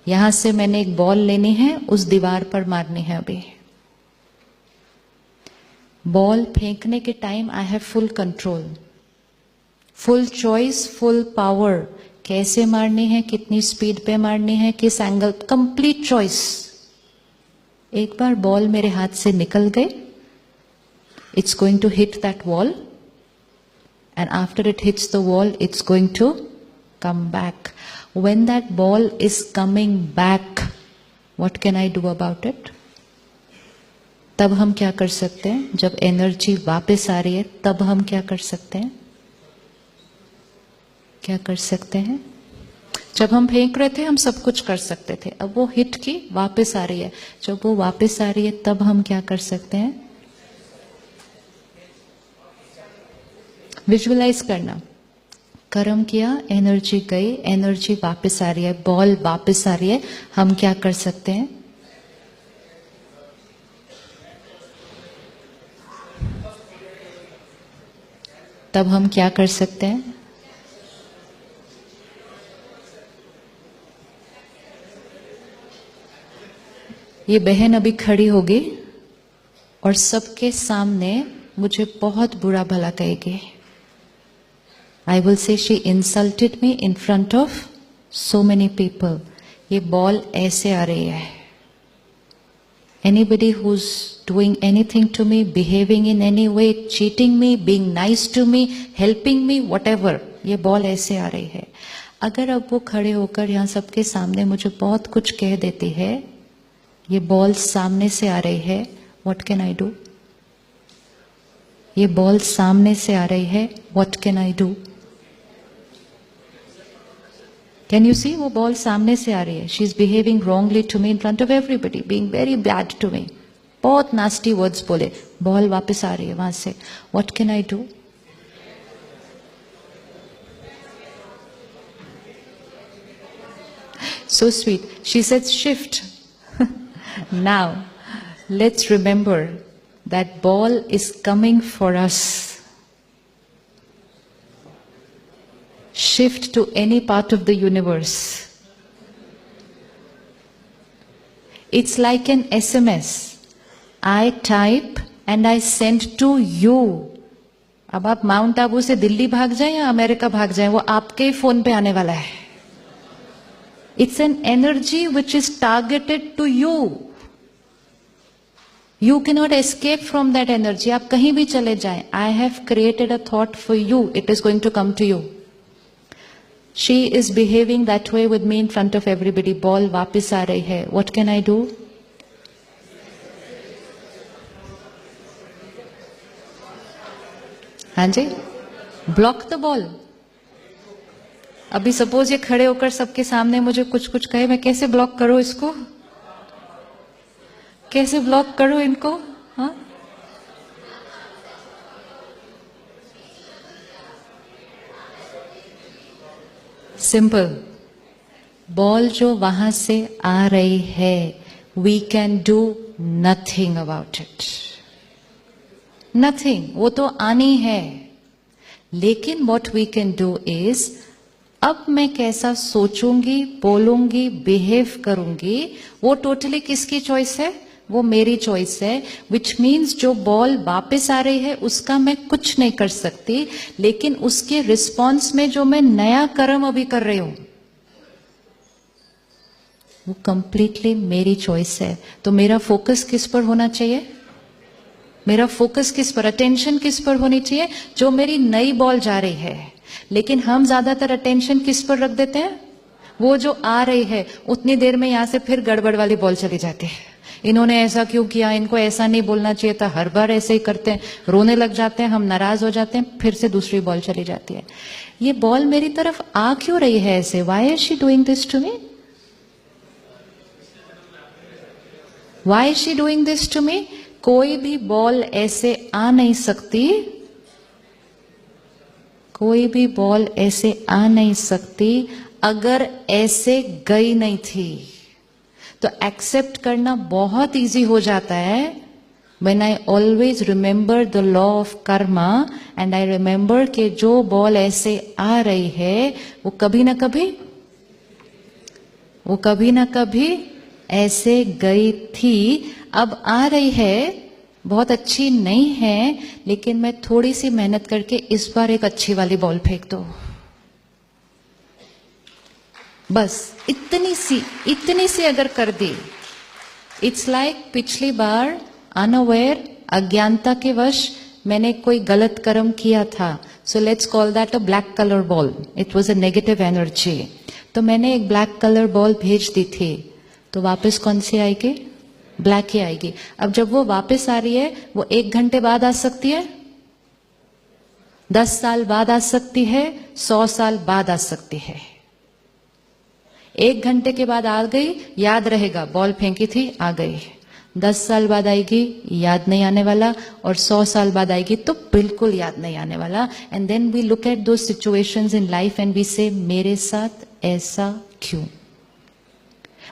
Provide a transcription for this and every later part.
यहां से मैंने एक बॉल लेनी है, उस दीवार पर मारनी है। अभी बॉल फेंकने के time I have full control, full choice, full power. कैसे मारनी है, कितनी स्पीड पे मारनी है, किस एंगल, कंप्लीट चॉइस। एक बार बॉल मेरे हाथ से निकल गई, it's going to hit that wall, and after it hits the wall, it's going to come back. When that ball is coming back, what can I do about it? तब हम क्या कर सकते हैं? जब एनर्जी वापस आ रही है, तब हम क्या कर सकते हैं? क्या कर सकते हैं? जब हम फेंक रहे थे, हम सब कुछ कर सकते थे। अब वो हिट की वापस आ रही है, जब वो वापस आ रही है, तब हम क्या कर सकते हैं? विजुअलाइज करना। कर्म किया, एनर्जी गई, एनर्जी वापस आ रही है, बॉल वापस आ रही है, हम क्या कर सकते हैं? तब हम क्या कर सकते हैं? ये बहन अभी खड़ी होगी और सबके सामने मुझे बहुत बुरा भला कहेगी। I will say she insulted me in front of so many people. ये बॉल ऐसे आ रही है। Anybody who's doing anything to me, behaving in any way, cheating me, being nice to me, helping me, whatever, ये ball ऐसे आ रही है। अगर अब वो खड़े होकर यहाँ सबके सामने मुझे बहुत कुछ कह देती है, ये बॉल सामने से आ रही है, what can I do? ये बॉल सामने से आ रही है, what can I do? Can you see? वो बॉल सामने से आ रही है। She is behaving wrongly to me in front of everybody, being very bad to me. बहुत nasty words बोले, बॉल वापस आ रही है वहां से। What can I do? So sweet. She said shift. Now, let's remember that ball is coming for us. Shift to any part of the universe. It's like an SMS. I type and I send to you. अब आप mount Abu से दिल्ली भाग जाएं या America भाग जाएं, वो आपके ही फोन पे आने वाला है। It's an energy which is targeted to you. You cannot escape from that energy. आप कहीं भी चले जाएं, I have created a thought for you. It is going to come to you. She is behaving that way with me in front of everybody. Ball वापस आ रही है. What can I do? हाँ जी, block the ball. अभी suppose ये खड़े होकर सबके सामने मुझे कुछ कुछ कहे, मैं कैसे ब्लॉक करूं इसको? कैसे ब्लॉक करूं इनको? हाँ, सिंपल। बॉल जो वहां से आ रही है, we can do nothing about it, nothing. वो तो आनी है, लेकिन what we can do is, अब मैं कैसा सोचूंगी, बोलूंगी, बिहेव करूंगी, वो टोटली किसकी चॉइस है? वो मेरी चॉइस है। विच मीन्स जो बॉल वापस आ रही है उसका मैं कुछ नहीं कर सकती, लेकिन उसके रिस्पॉन्स में जो मैं नया कर्म अभी कर रही हूं, वो कंप्लीटली मेरी चॉइस है। तो मेरा फोकस किस पर होना चाहिए? मेरा फोकस किस पर, अटेंशन किस पर होनी चाहिए? जो मेरी नई बॉल जा रही है। लेकिन हम ज्यादातर अटेंशन किस पर रख देते हैं? वो जो आ रही है, उतनी देर में यहां से फिर गड़बड़ वाली बॉल चली जाती है। इन्होंने ऐसा क्यों किया, इनको ऐसा नहीं बोलना चाहिए था, हर बार ऐसे ही करते हैं, रोने लग जाते हैं, हम नाराज हो जाते हैं, फिर से दूसरी बॉल चली जाती है। ये बॉल मेरी तरफ आ क्यों रही है ऐसे? Why is she doing this to me? Why is she doing this to me? कोई भी बॉल ऐसे आ नहीं सकती, कोई भी बॉल ऐसे आ नहीं सकती अगर ऐसे गई नहीं थी। तो एक्सेप्ट करना बहुत इजी हो जाता है when I always remember the law of karma and I remember कि जो बॉल ऐसे आ रही है वो कभी ना कभी वो कभी ना कभी ऐसे गई थी, अब आ रही है, बहुत अच्छी नहीं है, लेकिन मैं थोड़ी सी मेहनत करके इस बार एक अच्छी वाली बॉल फेंक दो, बस इतनी सी अगर कर दी। इट्स लाइक पिछली बार अनअवेयर, अज्ञानता के वश मैंने कोई गलत कर्म किया था, so let's call that a black colour ball, it was a negative energy. तो मैंने एक ब्लैक कलर बॉल भेज दी थी, तो वापस कौन सी आएगी? ब्लैक ही आएगी। अब जब वो वापस आ रही है, वो 1 घंटे बाद आ सकती है, 10 साल बाद आ सकती है, 100 साल बाद आ सकती है। 1 घंटे के बाद आ गई, याद रहेगा, बॉल फेंकी थी, आ गई। 10 साल बाद आएगी, याद नहीं आने वाला, और 100 साल बाद आएगी तो बिल्कुल याद नहीं आने वाला। And then we look at those situations in life and we say मेरे साथ ऐसा क्यों?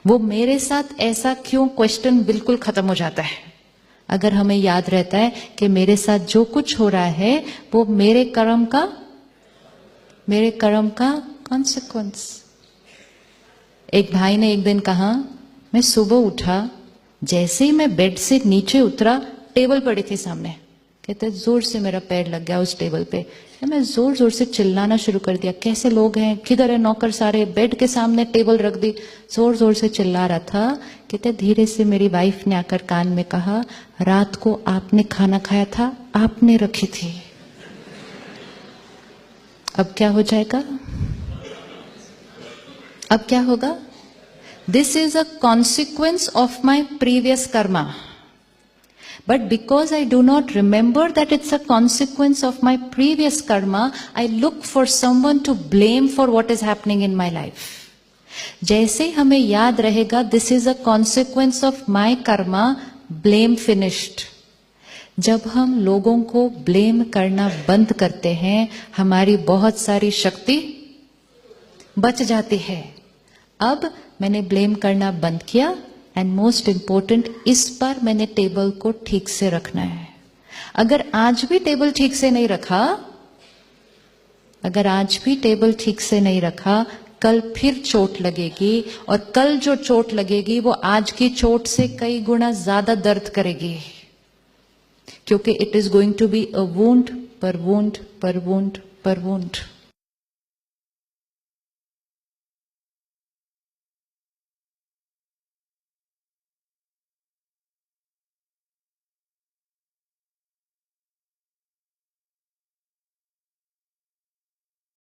वो मेरे साथ ऐसा क्यों क्वेश्चन बिल्कुल खत्म हो जाता है अगर हमें याद रहता है कि मेरे साथ जो कुछ हो रहा है वो मेरे कर्म का कॉन्सिक्वेंस। एक भाई ने एक दिन कहा, मैं सुबह उठा, जैसे ही मैं बेड से नीचे उतरा, टेबल पड़ी थी सामने, कहते जोर से मेरा पैर लग गया उस टेबल पे, मैं जोर जोर से चिल्लाना शुरू कर दिया, कैसे लोग हैं, किधर है नौकर सारे, बेड के सामने टेबल रख दी, जोर जोर से चिल्ला रहा था। कहते धीरे से मेरी वाइफ ने आकर कान में कहा, रात को आपने खाना खाया था, आपने रखी थी। अब क्या हो जाएगा? अब क्या होगा? This is a consequence of my previous Karma, but because I do not remember that it's a consequence of my previous karma, I look for someone to blame for what is happening in my life. जैसे हमें याद रहेगा this is a consequence of my karma, blame finished. जब हम लोगों को blame करना बंद करते हैं, हमारी बहुत सारी शक्ति बच जाती है। अब मैंने ब्लेम करना बंद किया, एंड मोस्ट इंपॉर्टेंट, इस पर मैंने टेबल को ठीक से रखना है। अगर आज भी टेबल ठीक से नहीं रखा, कल फिर चोट लगेगी, और कल जो चोट लगेगी वो आज की चोट से कई गुना ज्यादा दर्द करेगी, क्योंकि it is going to be a wound पर वुंड पर वुंड पर वुंड।